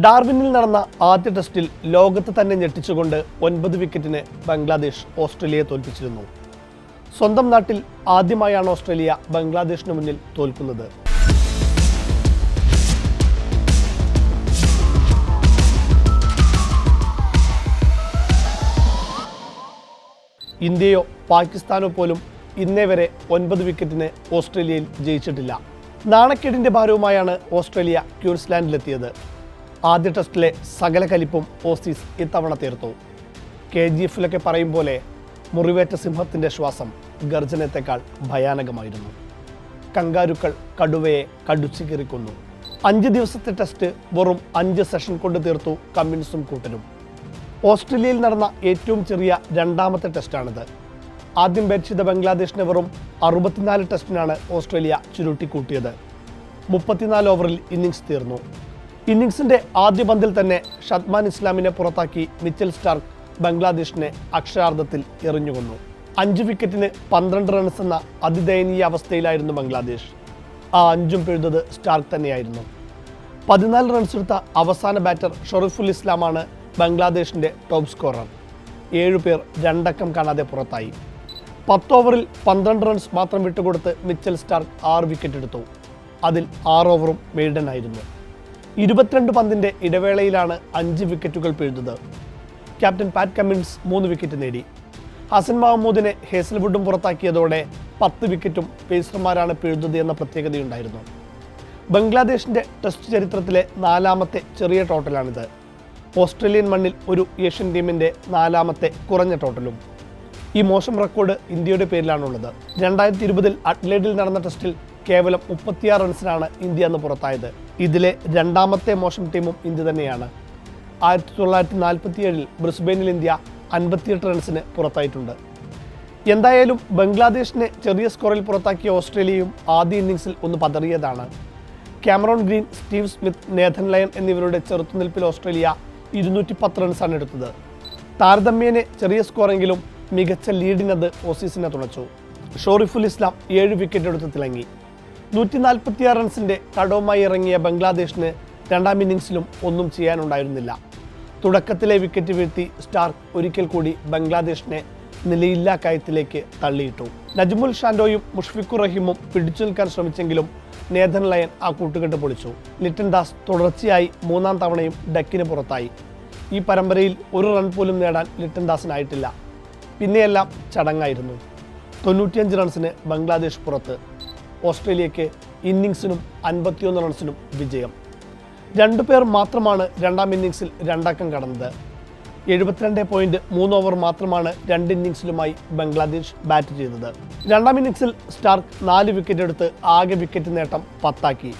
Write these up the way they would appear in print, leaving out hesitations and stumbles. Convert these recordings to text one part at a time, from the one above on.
ഡാർവിനിൽ നടന്ന ആദ്യ ടെസ്റ്റിൽ ലോകത്ത് തന്നെ ഞെട്ടിച്ചുകൊണ്ട് 9 വിക്കറ്റിന് ബംഗ്ലാദേശ് ഓസ്ട്രേലിയയെ തോൽപ്പിച്ചിരുന്നു. സ്വന്തം നാട്ടിൽ ആദ്യമായാണ് ഓസ്ട്രേലിയ ബംഗ്ലാദേശിന് മുന്നിൽ തോൽക്കുന്നത്. ഇന്ത്യയോ പാകിസ്ഥാനോ പോലും ഇന്നേ വരെ 9 വിക്കറ്റിന് ഓസ്ട്രേലിയയിൽ ജയിച്ചിട്ടില്ല. നാണക്കേടിന്റെ ഭാരവുമായാണ് ഓസ്ട്രേലിയ ക്യൂൻസ്ലാൻഡിലെത്തിയത്. ആദ്യ ടെസ്റ്റിലെ സകല കലിപ്പും ഓസീസ് ഇത്തവണ തീർത്തു. KGF-ലൊക്കെ പറയും പോലെ മുറിവേറ്റ സിംഹത്തിൻ്റെ ശ്വാസം ഗർജനത്തെക്കാൾ ഭയാനകമായിരുന്നു. കങ്കാരുക്കൾ കടുവയെ കടിച്ചു കീറിക്കൊന്നു. 5 ദിവസത്തെ ടെസ്റ്റ് വെറും 5 സെഷൻ കൊണ്ട് തീർത്തു കമ്മിൻസും കൂട്ടരും. ഓസ്ട്രേലിയയിൽ നടന്ന ഏറ്റവും ചെറിയ രണ്ടാമത്തെ ടെസ്റ്റാണിത്. ആദ്യം ബാറ്റ് ചെയ്ത ബംഗ്ലാദേശിനെ വെറും 64 ടെസ്റ്റിനാണ് ഓസ്ട്രേലിയ ചുരുട്ടിക്കൂട്ടിയത്. 34 ഓവറിൽ ഇന്നിങ്സ് തീർന്നു. ഇന്നിങ്സിന്റെ ആദ്യ പന്തിൽ തന്നെ ഷദ്മാൻ ഇസ്ലാമിനെ പുറത്താക്കി മിച്ചൽ സ്റ്റാർക്ക് ബംഗ്ലാദേശിനെ അക്ഷരാർത്ഥത്തിൽ എറിഞ്ഞുകൊന്നു. 5 വിക്കറ്റിന് 12 റൺസ് എന്ന അതിദയനീയ അവസ്ഥയിലായിരുന്നു ബംഗ്ലാദേശ്. ആ 5ഉം പിഴുതത് സ്റ്റാർക്ക് തന്നെയായിരുന്നു. 14 റൺസ് എടുത്ത അവസാന ബാറ്റർ ഷൊറിഫുൽ ഇസ്ലാമാണ് ബംഗ്ലാദേശിന്റെ ടോപ്പ് സ്കോറർ. 7 പേർ 2 അക്കം കാണാതെ പുറത്തായി. 10 ഓവറിൽ 12 റൺസ് മാത്രം വിട്ടുകൊടുത്ത് മിച്ചൽ സ്റ്റാർക്ക് 6 വിക്കറ്റ് എടുത്തു. അതിൽ 6 ഓവറും മെയ്ഡൻ ആയിരുന്നു. 22 പന്തിന്റെ ഇടവേളയിലാണ് 5 വിക്കറ്റുകൾ പിഴുതത്. ക്യാപ്റ്റൻ പാറ്റ് കമ്മിൻസ് 3 വിക്കറ്റ് നേടി. ഹസൻ മഹമ്മൂദിനെ ഹേസൽവുഡും പുറത്താക്കിയതോടെ 10 വിക്കറ്റും പേസർമാരാണ് പിഴുതത് എന്ന പ്രത്യേകതയുണ്ടായിരുന്നു. ബംഗ്ലാദേശിന്റെ ടെസ്റ്റ് ചരിത്രത്തിലെ 4ാമത്തെ ചെറിയ ടോട്ടലാണിത്. ഓസ്ട്രേലിയൻ മണ്ണിൽ ഒരു ഏഷ്യൻ ടീമിന്റെ 4ാമത്തെ കുറഞ്ഞ ടോട്ടലും. ഈ മോശം റെക്കോർഡ് ഇന്ത്യയുടെ പേരിലാണുള്ളത്. 2020 അഡ്ലേഡിൽ നടന്ന ടെസ്റ്റിൽ കേവലം 36 റൺസിനാണ് ഇന്ത്യ അന്ന് പുറത്തായത്. ഇതിലെ 2ാമത്തെ മോശം ടീമും ഇന്ത്യ തന്നെയാണ്. 1947 ബ്രിസ്ബെയിനിൽ ഇന്ത്യ 58 റൺസിന് പുറത്തായിട്ടുണ്ട്. എന്തായാലും ബംഗ്ലാദേശിനെ ചെറിയ സ്കോറിൽ പുറത്താക്കിയ ഓസ്ട്രേലിയയും ആദ്യ ഇന്നിങ്സിൽ ഒന്ന് പതറിയതാണ്. Cameron Green, Steve Smith, Nathan Lyon എന്നിവരുടെ ചെറുത്തുനിൽപ്പിൽ ഓസ്ട്രേലിയ 210 റൺസാണ് എടുത്തത്. താരതമ്യേന ചെറിയ സ്കോറെങ്കിലും മികച്ച ലീഡിനത് ഓസീസിനെ തുണച്ചു. ഷൊറിഫുൽ ഇസ്ലാം 7 വിക്കറ്റ് എടുത്ത് തിളങ്ങി. 146 റൺസിന്റെ കടവുമായി ഇറങ്ങിയ ബംഗ്ലാദേശിന് 2ാം ഇന്നിങ്സിലും ഒന്നും ചെയ്യാനുണ്ടായിരുന്നില്ല. തുടക്കത്തിലെ വിക്കറ്റ് വീഴ്ത്തി സ്റ്റാർക്ക് ഒരിക്കൽ കൂടി ബംഗ്ലാദേശിനെ നിലയില്ലാ കയത്തിലേക്ക് തള്ളിയിട്ടു. നജ്മുൽ ഷാൻഡോയും മുഷ്ഫിഖുർ റഹീമും പിടിച്ചു നിൽക്കാൻ ശ്രമിച്ചെങ്കിലും നേഥൻ ലയൺ ആ കൂട്ടുകെട്ട് പൊളിച്ചു. ലിറ്റൻ ദാസ് തുടർച്ചയായി 3ാം തവണയും ഡക്കിന് പുറത്തായി. ഈ പരമ്പരയിൽ ഒരു റൺ പോലും നേടാൻ ലിറ്റൻ ദാസിനായിട്ടില്ല. പിന്നെയെല്ലാം ചടങ്ങായിരുന്നു. 95 റൺസിന് ബംഗ്ലാദേശ് പുറത്ത്. ഓസ്ട്രേലിയയ്ക്ക് ഇന്നിങ്സിനും 51 റൺസിനും വിജയം. 2 പേർ മാത്രമാണ് 2ാം ഇന്നിങ്സിൽ 2 അക്കം കടന്നത്. 72.3 ഓവർ മാത്രമാണ് 2 ഇന്നിങ്സിലുമായി ബംഗ്ലാദേശ് ബാറ്റ് ചെയ്തത്. 2ാം ഇന്നിങ്സിൽ സ്റ്റാർക്ക് 4 വിക്കറ്റ് എടുത്ത് ആകെ വിക്കറ്റ് നേട്ടം 10 ആക്കി.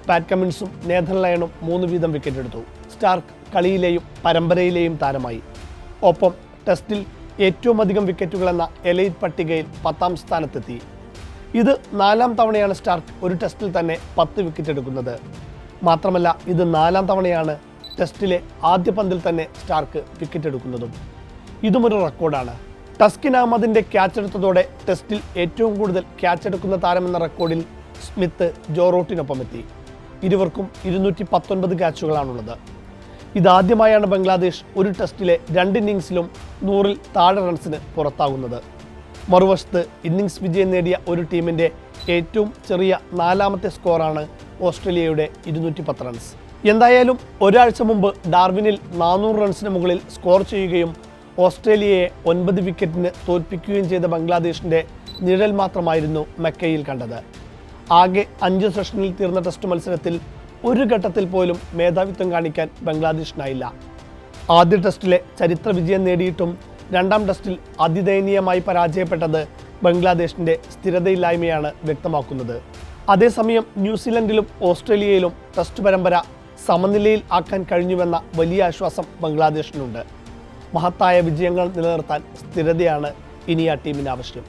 പാറ്റ് കമ്മിൻസും നേഥൻ ലയണും 3 വീതം വിക്കറ്റ് എടുത്തു. സ്റ്റാർക്ക് കളിയിലെയും പരമ്പരയിലെയും താരമായി. ഒപ്പം ടെസ്റ്റിൽ ഏറ്റവും അധികം വിക്കറ്റുകൾ എന്ന എലൈറ്റ് പട്ടികയിൽ 10ാം സ്ഥാനത്തെത്തി. ഇത് 4ാം തവണയാണ് സ്റ്റാർക്ക് ഒരു ടെസ്റ്റിൽ തന്നെ 10 വിക്കറ്റ് എടുക്കുന്നത്. മാത്രമല്ല ഇത് 4ാം തവണയാണ് ടെസ്റ്റിലെ ആദ്യ പന്തിൽ തന്നെ സ്റ്റാർക്ക് വിക്കറ്റ് എടുക്കുന്നതും. ഇതുമൊരു റെക്കോർഡാണ്. ടസ്കിൻ അഹമ്മദിന്റെ ക്യാച്ച് എടുത്തതോടെ ടെസ്റ്റിൽ ഏറ്റവും കൂടുതൽ ക്യാച്ച് എടുക്കുന്ന താരമെന്ന റെക്കോർഡിൽ സ്മിത്ത് ജോ റൂട്ടിനൊപ്പം എത്തി. ഇരുവർക്കും 219 ക്യാച്ചുകളാണുള്ളത്. ഇതാദ്യമായാണ് ബംഗ്ലാദേശ് ഒരു ടെസ്റ്റിലെ 2 ഇന്നിങ്സിലും 100-ൽ താഴെ റൺസിന് പുറത്താകുന്നത്. മറുവശത്ത് ഇന്നിങ്സ് വിജയം നേടിയ ഒരു ടീമിൻ്റെ ഏറ്റവും ചെറിയ 4ാമത്തെ സ്കോറാണ് ഓസ്ട്രേലിയയുടെ 210 റൺസ്. എന്തായാലും ഒരാഴ്ച മുമ്പ് ഡാർവിനിൽ 400 റൺസിന് മുകളിൽ സ്കോർ ചെയ്യുകയും ഓസ്ട്രേലിയയെ 9 വിക്കറ്റിന് തോൽപ്പിക്കുകയും ചെയ്ത ബംഗ്ലാദേശിൻ്റെ നിഴൽ മാത്രമായിരുന്നു മക്കയിൽ കണ്ടത്. ആകെ 5 സെഷനിൽ തീർന്ന ടെസ്റ്റ് മത്സരത്തിൽ ഒരു ഘട്ടത്തിൽ പോലും മേധാവിത്വം കാണിക്കാൻ ബംഗ്ലാദേശിനായില്ല. ആദ്യ ടെസ്റ്റിലെ ചരിത്ര വിജയം നേടിയിട്ടും 2ാം ടെസ്റ്റിൽ അതിദയനീയമായി പരാജയപ്പെട്ടത് ബംഗ്ലാദേശിൻ്റെ സ്ഥിരതയില്ലായ്മയാണ് വ്യക്തമാക്കുന്നത്. അതേസമയം ന്യൂസിലൻഡിലും ഓസ്ട്രേലിയയിലും ടെസ്റ്റ് പരമ്പര സമനിലയിൽ ആക്കാൻ കഴിഞ്ഞുവെന്ന വലിയ ആശ്വാസം ബംഗ്ലാദേശിനുണ്ട്. മഹത്തായ വിജയങ്ങൾ നിലനിർത്താൻ സ്ഥിരതയാണ് ഇനി ആ ടീമിന് ആവശ്യം.